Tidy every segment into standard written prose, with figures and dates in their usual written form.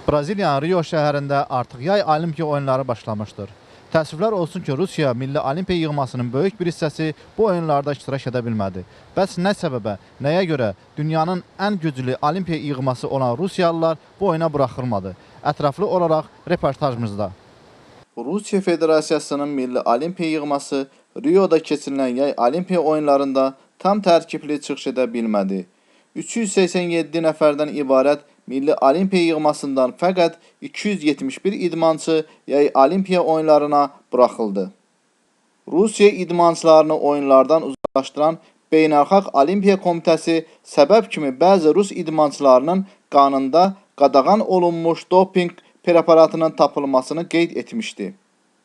Braziliyanın Rio şəhərində artıq yay olimpiya oyunları başlamışdır. Təəssüflər olsun ki, Rusiya Milli Olimpiya yığmasının böyük bir hissəsi bu oyunlarda iştirak edə bilmədi. Bəs nə səbəbə, nəyə görə dünyanın ən güclü olimpiya yığması olan Rusiyalılar bu oyuna buraxılmadı? Ətraflı olaraq reportajımızda. Rusiya Federasiyasının Milli Olimpiya yığması Rio'da keçirilən yay olimpiya oyunlarında tam tərkibli çıxış edə bilmədi. 387 nəfərdən ibarət Milli Olimpiya yığmasından fəqət 271 idmançı yay olimpiya oyunlarına buraxıldı. Rusiya idmançılarını oyunlardan uzaqlaşdıran Beynəlxalq Olimpiya Komitəsi səbəb kimi bəzi Rus idmançılarının qanında qadağan olunmuş doping preparatının tapılmasını qeyd etmişdi.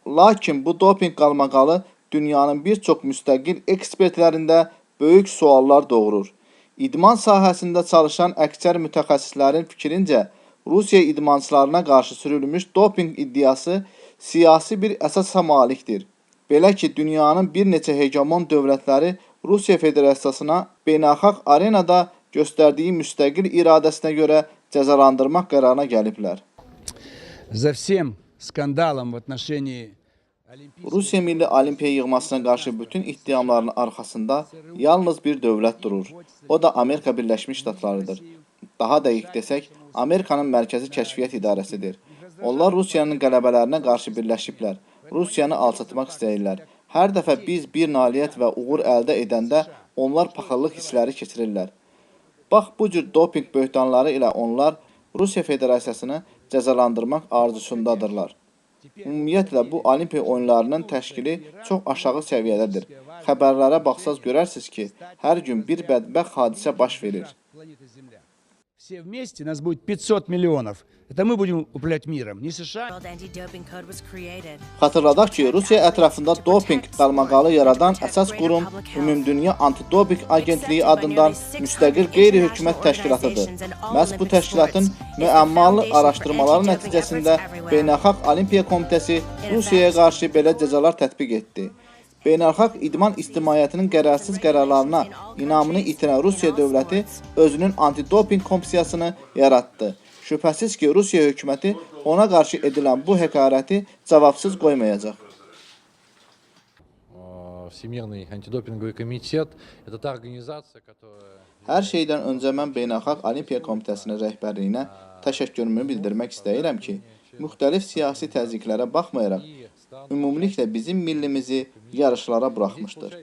Lakin bu doping qalmaqalı dünyanın bir çox müstəqil ekspertlərində böyük suallar doğurur. İdman sahəsində çalışan əksər mütəxəssislərin fikrincə, Rusiya idmançılarına qarşı sürülmüş doping iddiası siyasi bir əsasa malikdir. Belə ki, dünyanın bir neçə hegemon dövlətləri Rusiya Federasiyasına beynəlxalq arenada göstərdiyi müstəqil iradəsinə görə cəzalandırmaq qərarına gəliblər. За всем скандалом в отношении Rusiya Milli Olimpiya yığmasına qarşı bütün ittihamların arxasında yalnız bir dövlət durur. O da Amerika Birləşmiş Ştatlarıdır. Daha dəqiq desək, Amerikanın Mərkəzi Kəşfiyyat İdarəsidir. Onlar Rusiyanın qələbələrinə qarşı birləşiblər. Rusiyanı alçatmaq istəyirlər. Hər dəfə biz bir nailiyyət və uğur əldə edəndə onlar paxıllıq hissləri keçirirlər. Bax, bu cür doping böhtanları ilə onlar Rusiya Federasiyasını cəzalandırmaq arzusundadırlar. Ümumiyyətlə, bu olimpiya oyunlarının təşkili çox aşağı səviyyədədir. Xəbərlərə baxsaz görərsiniz ki, hər gün bir bədbəxt hadisə baş verir. Все вместе нас будет 500 миллионов. Это мы будем управлять миром, не США. Xatırladaq ki, Rusiya ətrafında doping qalmaqalı yaradan əsas qurum Ümumdünya Antidoping Agentliyi adından müstəqil qeyri-hökumət təşkilatıdır. Məhz bu təşkilatın müəmmalı araşdırmaları nəticəsində Beynəlxalq Olimpiya Komitəsi Rusiyaya qarşı belə cəzalar tətbiq etdi. Beynəlxalq idman ictimaiyyətinin qərarsız qərarlarına inamını itirən Rusiya dövləti özünün antidoping komissiyasını yaratdı. Şübhəsiz ki, Rusiya hökuməti ona qarşı edilən bu həqarəti cavabsız qoymayacaq. Всемирный антидопинговый комитет – это та организация, которая… Hər şeydən öncə mən Beynəlxalq Olimpiya Komitəsinin rəhbərliyinə təşəkkürümü bildirmək istəyirəm ki, müxtəlif siyasi təzyiqlərə baxmayaraq, ümumiliklə bizim millimizi yarışlara buraxmışdır.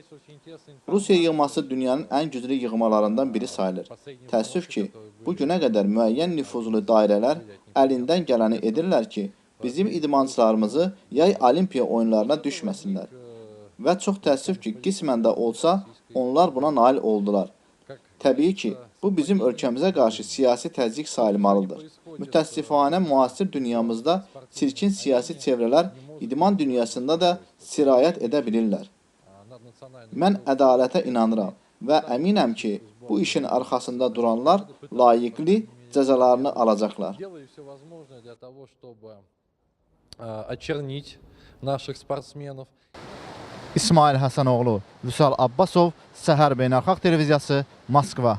Rusiya yığması dünyanın ən güclü yığmalarından biri sayılır. Təəssüf ki, bu günə qədər müəyyən nüfuzlu dairələr əlindən gələni edirlər ki, bizim idmançılarımızı yay olimpiya oyunlarına düşməsinlər. Və çox təəssüf ki, qismən də olsa, onlar buna nail oldular. Təbii ki, bu bizim ölkəmizə qarşı siyasi təzyiq sayılmalıdır. Mütəssifanə müasir dünyamızda çirkin siyasi çevrələr idman dünyasında da sirayət edə bilirlər. Mən ədalətə inanıram və əminəm ki, bu işin arxasında duranlar layiqli cəzalarını alacaqlar. İsmail Həsənoğlu, Vüsal Abbasov, Səhər Beynəlxalq Televiziyası, Moskva.